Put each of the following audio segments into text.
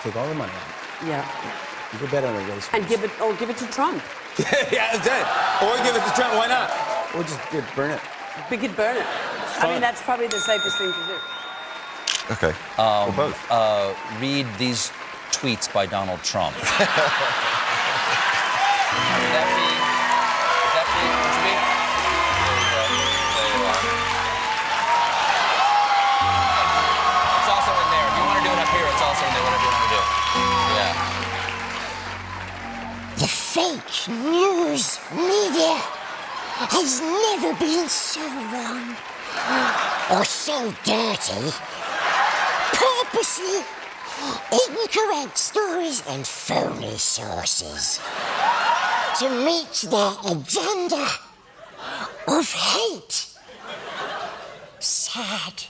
take all the money out. Yeah. You could bet on a race. And give it to Trump. Yeah, that's it. Or give it to Trump. Why not? Or just burn it. We could burn it. I mean, that's probably the safest thing to do. Okay. Or both. Read these tweets by Donald Trump. Would that be? Would you be? There you are. It's also in there. If you want to do it up here, it's also in there. Whatever you want to do. Yeah. The fake news media has never been so wrong or so dirty. Purposely incorrect stories and phony sources to meet their agenda of hate. Sad.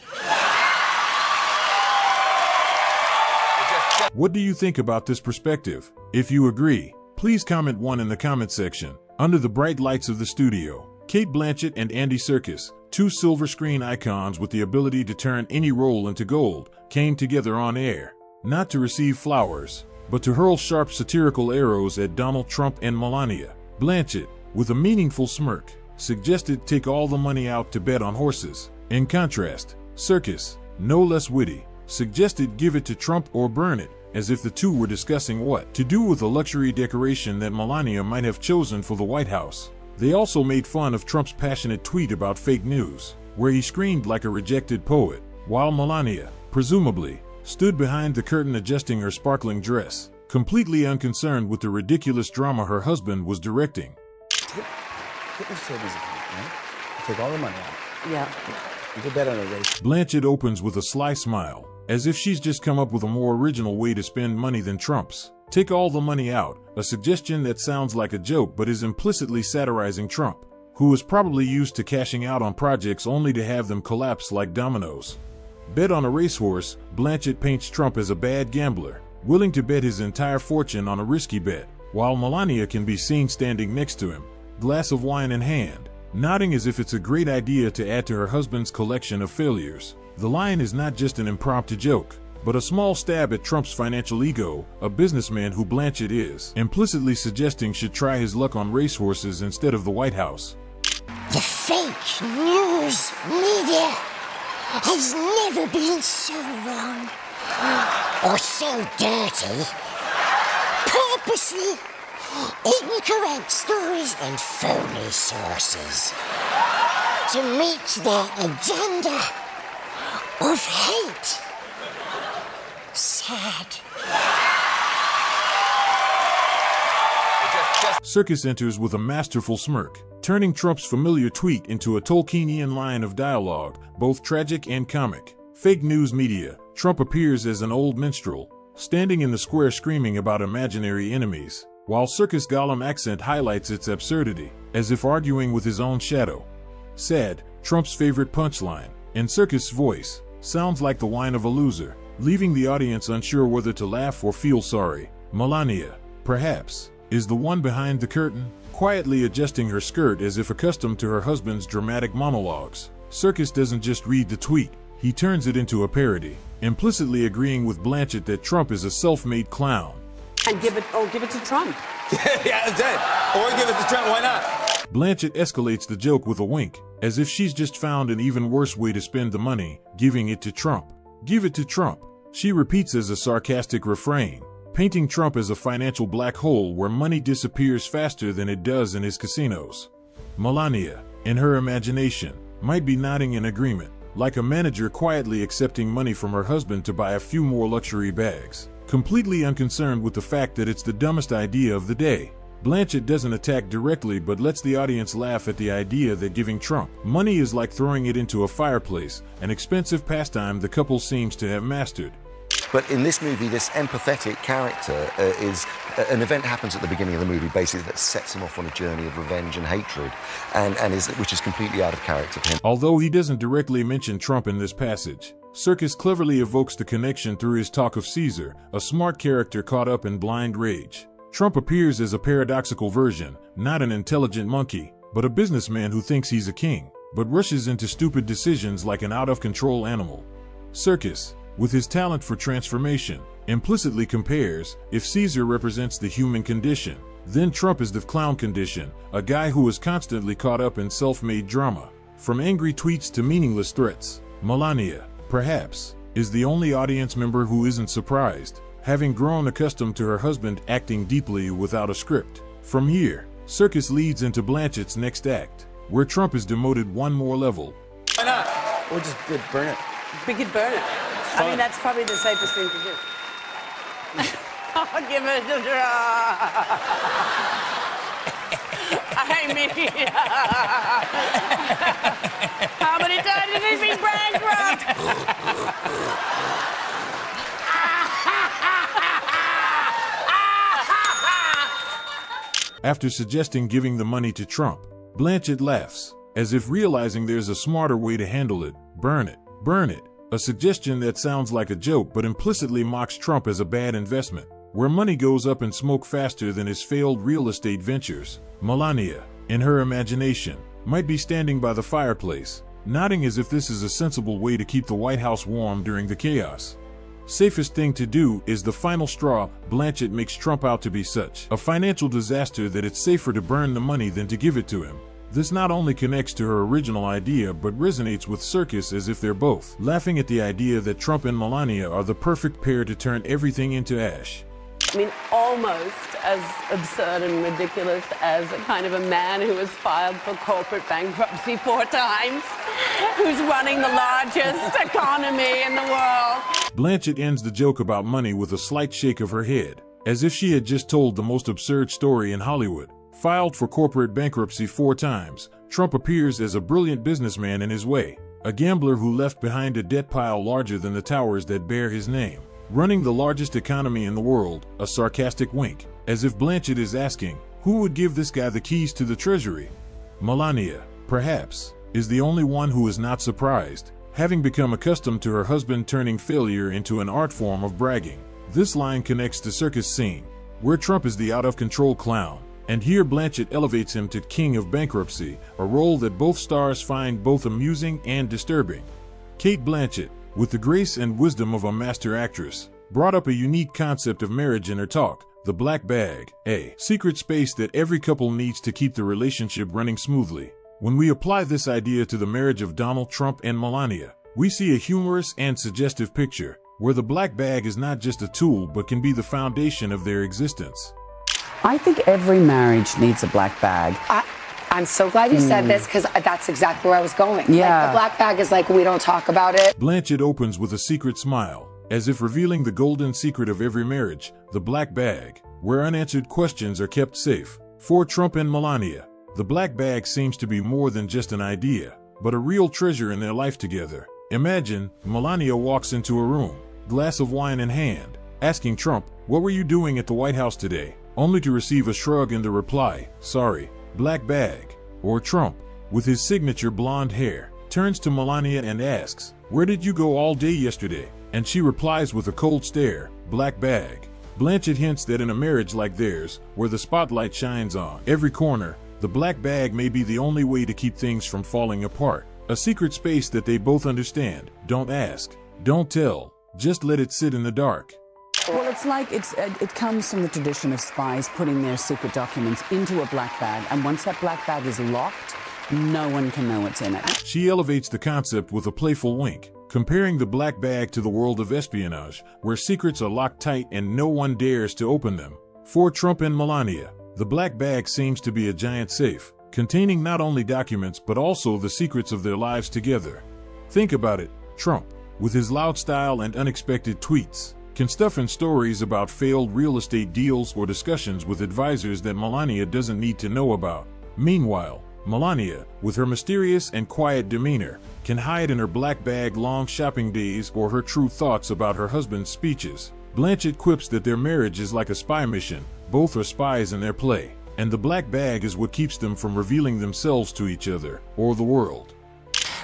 What do you think about this perspective? If you agree, please comment 1 in the comment section. Under the bright lights of the studio, Cate Blanchett and Andy Serkis, 2 silver screen icons with the ability to turn any role into gold, came together on air, not to receive flowers, but to hurl sharp satirical arrows at Donald Trump and Melania. Blanchett, with a meaningful smirk, suggested take all the money out to bet on horses. In contrast, Serkis, no less witty, suggested give it to Trump or burn it, as if the two were discussing what to do with a luxury decoration that Melania might have chosen for the White House. They also made fun of Trump's passionate tweet about fake news, where he screamed like a rejected poet, while Melania, presumably, stood behind the curtain adjusting her sparkling dress, completely unconcerned with the ridiculous drama her husband was directing. Get your savings account, right? Take all the money out. Yeah. You could bet on a race. Blanchett opens with a sly smile, as if she's just come up with a more original way to spend money than Trump's. Take all the money out, a suggestion that sounds like a joke but is implicitly satirizing Trump, who is probably used to cashing out on projects only to have them collapse like dominoes. Bet on a racehorse, Blanchett paints Trump as a bad gambler, willing to bet his entire fortune on a risky bet, while Melania can be seen standing next to him, glass of wine in hand, nodding as if it's a great idea to add to her husband's collection of failures. The line is not just an impromptu joke, but a small stab at Trump's financial ego, a businessman who Blanchett is, implicitly suggesting should try his luck on racehorses instead of the White House. The fake news media has never been so wrong or so dirty. Purposely incorrect stories and phony sources to meet their agenda of hate. Sad. Serkis enters with a masterful smirk, turning Trump's familiar tweet into a Tolkienian line of dialogue, both tragic and comic. Fake news media, Trump appears as an old minstrel, standing in the square screaming about imaginary enemies, while Serkis' Gollum accent highlights its absurdity, as if arguing with his own shadow. Sad, Trump's favorite punchline, in Serkis' voice, sounds like the whine of a loser, leaving the audience unsure whether to laugh or feel sorry. Melania, perhaps, is the one behind the curtain, quietly adjusting her skirt as if accustomed to her husband's dramatic monologues. Serkis doesn't just read the tweet, he turns it into a parody, implicitly agreeing with Blanchett that Trump is a self-made clown. And give it to Trump. Yeah, that's it. Or give it to Trump. Why not? Blanchett escalates the joke with a wink, as if she's just found an even worse way to spend the money, giving it to Trump. Give it to Trump, she repeats as a sarcastic refrain, painting Trump as a financial black hole where money disappears faster than it does in his casinos. Melania, in her imagination, might be nodding in agreement, like a manager quietly accepting money from her husband to buy a few more luxury bags, completely unconcerned with the fact that it's the dumbest idea of the day. Blanchett doesn't attack directly but lets the audience laugh at the idea that giving Trump money is like throwing it into a fireplace, an expensive pastime the couple seems to have mastered. But in this movie, this empathetic character is an event happens at the beginning of the movie, basically, that sets him off on a journey of revenge and hatred, which is completely out of character for him. Although he doesn't directly mention Trump in this passage, Serkis cleverly evokes the connection through his talk of Caesar, a smart character caught up in blind rage. Trump appears as a paradoxical version, not an intelligent monkey, but a businessman who thinks he's a king, but rushes into stupid decisions like an out-of-control animal. Serkis, with his talent for transformation, implicitly compares, if Caesar represents the human condition, then Trump is the clown condition, a guy who is constantly caught up in self-made drama. From angry tweets to meaningless threats, Melania, perhaps, is the only audience member who isn't surprised, having grown accustomed to her husband acting deeply without a script. From here, Serkis leads into Blanchett's next act, where Trump is demoted one more level. Why not? Or just burn it. We could burn it. I mean, that's probably the safest thing to do. I'll give it a try. I mean, how many times has he been bankrupt? After suggesting giving the money to Trump, Blanchett laughs, as if realizing there's a smarter way to handle it. Burn it. Burn it. A suggestion that sounds like a joke but implicitly mocks Trump as a bad investment, where money goes up in smoke faster than his failed real estate ventures. Melania, in her imagination, might be standing by the fireplace, nodding as if this is a sensible way to keep the White House warm during the chaos. Safest thing to do is the final straw. Blanchett makes Trump out to be such a financial disaster that it's safer to burn the money than to give it to him. This not only connects to her original idea but resonates with Serkis, as if they're both laughing at the idea that Trump and Melania are the perfect pair to turn everything into ash. I mean, almost as absurd and ridiculous as a kind of a man who has filed for corporate bankruptcy 4 times, who's running the largest economy in the world. Blanchett ends the joke about money with a slight shake of her head, as if she had just told the most absurd story in Hollywood. Filed for corporate bankruptcy 4 times, Trump appears as a brilliant businessman in his way, a gambler who left behind a debt pile larger than the towers that bear his name. Running the largest economy in the world, a sarcastic wink, as if Blanchett is asking, who would give this guy the keys to the treasury? Melania, perhaps, is the only one who is not surprised, having become accustomed to her husband turning failure into an art form of bragging. This line connects to Serkis' scene, where Trump is the out-of-control clown, and here Blanchett elevates him to king of bankruptcy, a role that both stars find both amusing and disturbing. Cate Blanchett, with the grace and wisdom of a master actress, brought up a unique concept of marriage in her talk, the black bag, a secret space that every couple needs to keep the relationship running smoothly. When we apply this idea to the marriage of Donald Trump and Melania, we see a humorous and suggestive picture, where the black bag is not just a tool but can be the foundation of their existence. I think every marriage needs a black bag. I'm so glad you said this, because that's exactly where I was going. Yeah. Like, the black bag is like, we don't talk about it. Blanchett opens with a secret smile, as if revealing the golden secret of every marriage, the black bag, where unanswered questions are kept safe. For Trump and Melania, the black bag seems to be more than just an idea, but a real treasure in their life together. Imagine, Melania walks into a room, glass of wine in hand, asking Trump, "What were you doing at the White House today?" Only to receive a shrug and the reply, "Sorry, black bag." Or Trump, with his signature blonde hair, turns to Melania and asks, "Where did you go all day yesterday?" And she replies with a cold stare, "Black bag." Blanchett hints that in a marriage like theirs, where the spotlight shines on every corner, the black bag may be the only way to keep things from falling apart. A secret space that they both understand. Don't ask, don't tell, just let it sit in the dark. Well, it's like it comes from the tradition of spies putting their secret documents into a black bag, and once that black bag is locked, no one can know what's in it. She elevates the concept with a playful wink, comparing the black bag to the world of espionage, where secrets are locked tight and no one dares to open them. For Trump and Melania, the black bag seems to be a giant safe, containing not only documents but also the secrets of their lives together. Think about it, Trump, with his loud style and unexpected tweets, can stuff in stories about failed real estate deals or discussions with advisors that Melania doesn't need to know about. Meanwhile, Melania, with her mysterious and quiet demeanor, can hide in her black bag long shopping days or her true thoughts about her husband's speeches. Blanchett quips that their marriage is like a spy mission, both are spies in their play, and the black bag is what keeps them from revealing themselves to each other or the world.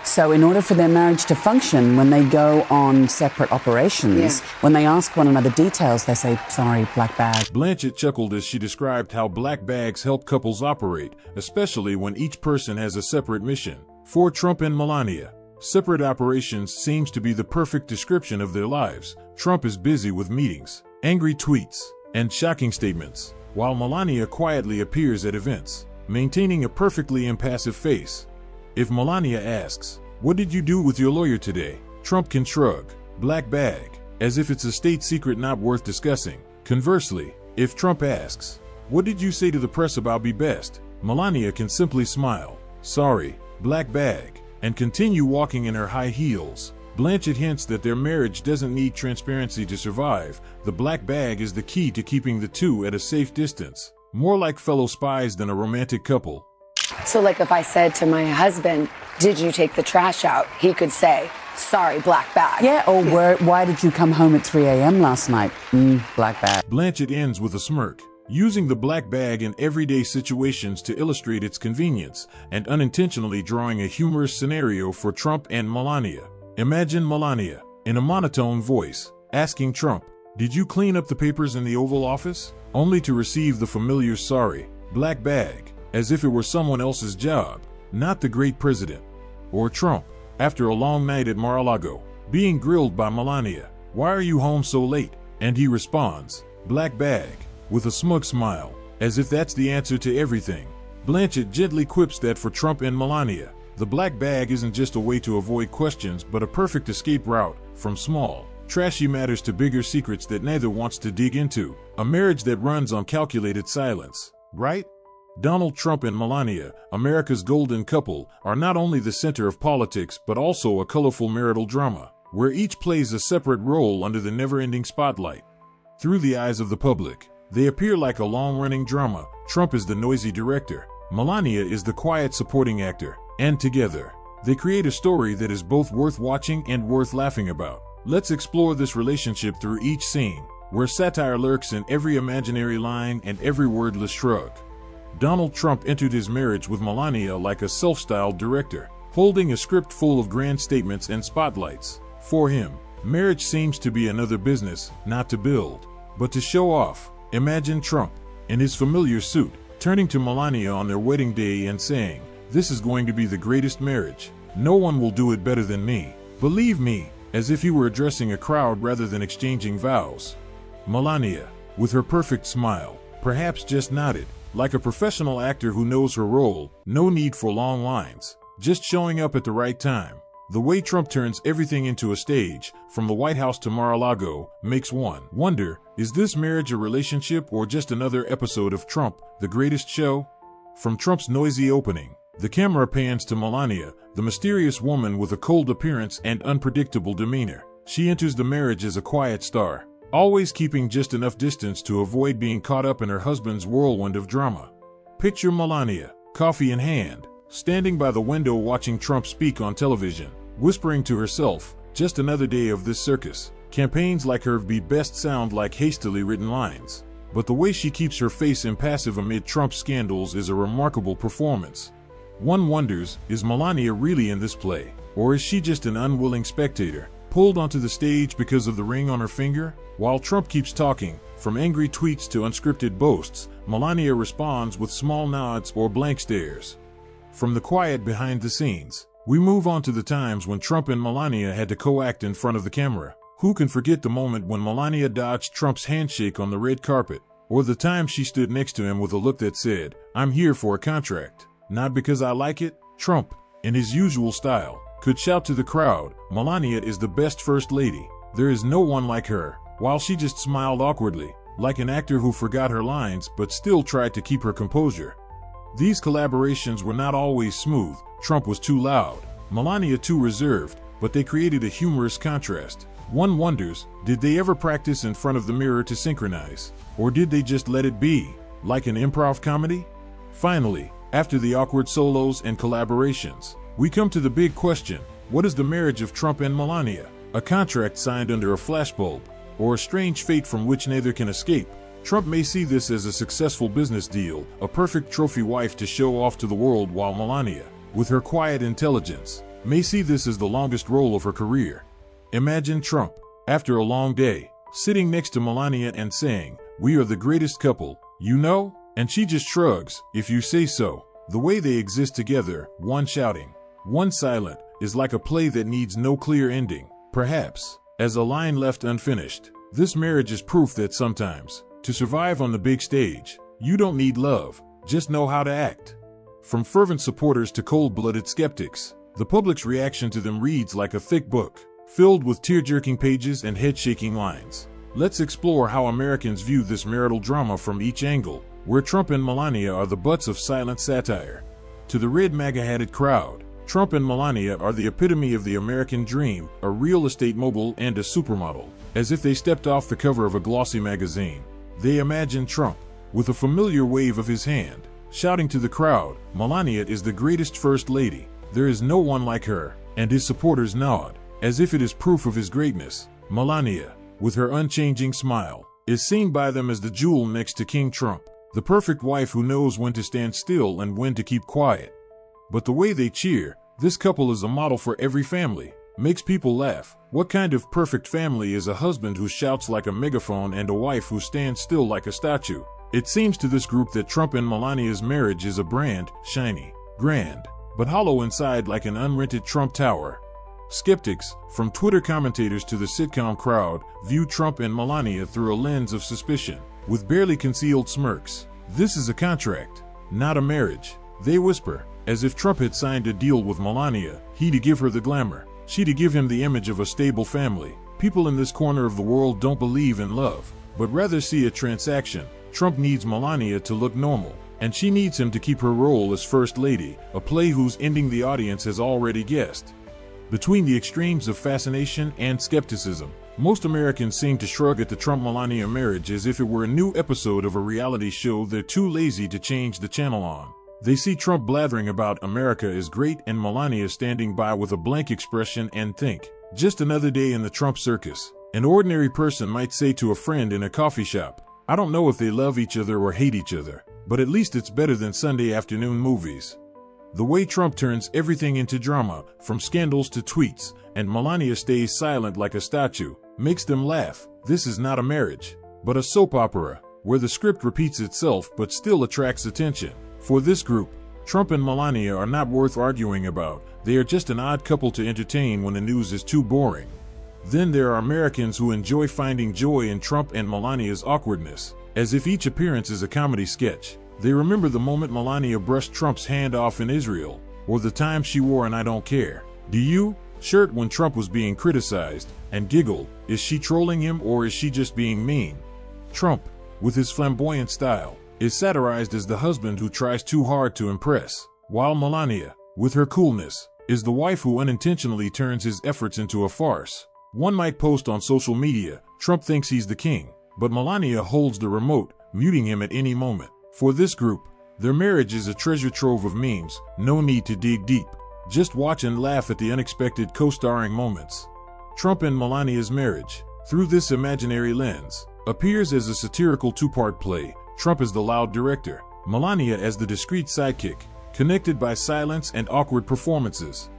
So in order for their marriage to function, when they go on separate operations, when they ask one another details, they say, "Sorry, black bag." Blanchett chuckled as she described how black bags help couples operate, especially when each person has a separate mission. For Trump and Melania, Separate operations seems to be the perfect description of their lives. Trump is busy with meetings, angry tweets, and shocking statements, while Melania quietly appears at events, maintaining a perfectly impassive face. If Melania asks, "What did you do with your lawyer today?" Trump can shrug, black bag, as if it's a state secret not worth discussing. Conversely, if Trump asks, "What did you say to the press about Be Best?" Melania can simply smile, sorry, black bag, and continue walking in her high heels. Blanchett hints that their marriage doesn't need transparency to survive. The black bag is the key to keeping the two at a safe distance, more like fellow spies than a romantic couple. So, like, if I said to my husband, "Did you take the trash out?" he could say, "Sorry, black bag." Yeah, or why did you come home at 3 a.m. last night? Black bag. Blanchett ends with a smirk, using the black bag in everyday situations to illustrate its convenience, and unintentionally drawing a humorous scenario for Trump and Melania. Imagine Melania, in a monotone voice, asking Trump, "Did you clean up the papers in the Oval Office?" only to receive the familiar sorry, black bag, as if it were someone else's job, not the great president. Or Trump, after a long night at Mar-a-Lago, being grilled by Melania, "Why are you home so late?" and he responds, black bag, with a smug smile, as if that's the answer to everything. Blanchett gently quips that for Trump and Melania, the black bag isn't just a way to avoid questions but a perfect escape route from small, trashy matters to bigger secrets that neither wants to dig into. A marriage that runs on calculated silence, right? Donald Trump and Melania, America's golden couple, are not only the center of politics but also a colorful marital drama, where each plays a separate role under the never-ending spotlight. Through the eyes of the public, they appear like a long-running drama. Trump is the noisy director, Melania is the quiet supporting actor, and together, they create a story that is both worth watching and worth laughing about. Let's explore this relationship through each scene, where satire lurks in every imaginary line and every wordless shrug. Donald Trump entered his marriage with Melania like a self-styled director, holding a script full of grand statements and spotlights. For him, marriage seems to be another business, not to build, but to show off. Imagine Trump, in his familiar suit, turning to Melania on their wedding day and saying, "This is going to be the greatest marriage. No one will do it better than me. Believe me," as if he were addressing a crowd rather than exchanging vows. Melania, with her perfect smile, perhaps just nodded, like a professional actor who knows her role. No need for long lines, just showing up at the right time. The way Trump turns everything into a stage, from the White House to Mar-a-Lago, makes one wonder, is this marriage a relationship or just another episode of Trump, the Greatest Show? From Trump's noisy opening, the camera pans to Melania, the mysterious woman with a cold appearance and unpredictable demeanor. She enters the marriage as a quiet star, always keeping just enough distance to avoid being caught up in her husband's whirlwind of drama. Picture Melania, coffee in hand, standing by the window watching Trump speak on television, whispering to herself, "Just another day of this circus." Campaigns like her Be Best sound like hastily written lines, but the way she keeps her face impassive amid Trump's scandals is a remarkable performance. One wonders, is Melania really in this play, or is she just an unwilling spectator, pulled onto the stage because of the ring on her finger? While Trump keeps talking, from angry tweets to unscripted boasts, Melania responds with small nods or blank stares. From the quiet behind the scenes, we move on to the times when Trump and Melania had to co-act in front of the camera. Who can forget the moment when Melania dodged Trump's handshake on the red carpet, or the time she stood next to him with a look that said, "I'm here for a contract, not because I like it"? Trump, in his usual style, could shout to the crowd, "Melania is the best first lady. There is no one like her," while she just smiled awkwardly, like an actor who forgot her lines but still tried to keep her composure. These collaborations were not always smooth. Trump was too loud, Melania too reserved, but they created a humorous contrast. One wonders, did they ever practice in front of the mirror to synchronize? Or did they just let it be, like an improv comedy? Finally, after the awkward solos and collaborations, we come to the big question: what is the marriage of Trump and Melania? A contract signed under a flashbulb, or a strange fate from which neither can escape? Trump may see this as a successful business deal, a perfect trophy wife to show off to the world, while Melania, with her quiet intelligence, may see this as the longest role of her career. Imagine Trump, after a long day, sitting next to Melania and saying, "We are the greatest couple, you know?" And she just shrugs, "If you say so." The way they exist together, one shouting, one silent, is like a play that needs no clear ending, perhaps, as a line left unfinished. This marriage is proof that sometimes, to survive on the big stage, you don't need love, just know how to act. From fervent supporters to cold-blooded skeptics, the public's reaction to them reads like a thick book, filled with tear-jerking pages and head-shaking lines. Let's explore how Americans view this marital drama from each angle, where Trump and Melania are the butts of silent satire. To the red MAGA-hatted crowd, Trump and Melania are the epitome of the American dream, a real estate mogul and a supermodel. As if they stepped off the cover of a glossy magazine, they imagine Trump, with a familiar wave of his hand, shouting to the crowd, "Melania is the greatest first lady. There is no one like her," and his supporters nod, as if it is proof of his greatness. Melania, with her unchanging smile, is seen by them as the jewel next to King Trump, the perfect wife who knows when to stand still and when to keep quiet. But the way they cheer, this couple is a model for every family, makes people laugh. What kind of perfect family is a husband who shouts like a megaphone and a wife who stands still like a statue? It seems to this group that Trump and Melania's marriage is a brand, shiny, grand, but hollow inside like an unrented Trump Tower. Skeptics, from Twitter commentators to the sitcom crowd, view Trump and Melania through a lens of suspicion, with barely concealed smirks. This is a contract, not a marriage, they whisper, as if Trump had signed a deal with Melania, he to give her the glamour, she to give him the image of a stable family. People in this corner of the world don't believe in love, but rather see a transaction. Trump needs Melania to look normal, and she needs him to keep her role as First Lady, a play whose ending the audience has already guessed. Between the extremes of fascination and skepticism, most Americans seem to shrug at the Trump-Melania marriage as if it were a new episode of a reality show they're too lazy to change the channel on. They see Trump blathering about America is great and Melania standing by with a blank expression and think, just another day in the Trump circus. An ordinary person might say to a friend in a coffee shop, I don't know if they love each other or hate each other, but at least it's better than Sunday afternoon movies. The way Trump turns everything into drama, from scandals to tweets, and Melania stays silent like a statue, makes them laugh. This is not a marriage, but a soap opera, where the script repeats itself but still attracts attention. For this group, Trump and Melania are not worth arguing about. They are just an odd couple to entertain when the news is too boring. Then there are Americans who enjoy finding joy in Trump and Melania's awkwardness, as if each appearance is a comedy sketch. They remember the moment Melania brushed Trump's hand off in Israel, or the time she wore an "I don't care, do you" shirt when Trump was being criticized, and giggle, is she trolling him or is she just being mean? Trump, with his flamboyant style, is satirized as the husband who tries too hard to impress, while Melania, with her coolness, is the wife who unintentionally turns his efforts into a farce. One might post on social media, Trump thinks he's the king, but Melania holds the remote, muting him at any moment. For this group, their marriage is a treasure trove of memes, no need to dig deep. Just watch and laugh at the unexpected co-starring moments. Trump and Melania's marriage, through this imaginary lens, appears as a satirical two-part play. Trump as the loud director, Melania as the discreet sidekick, connected by silence and awkward performances.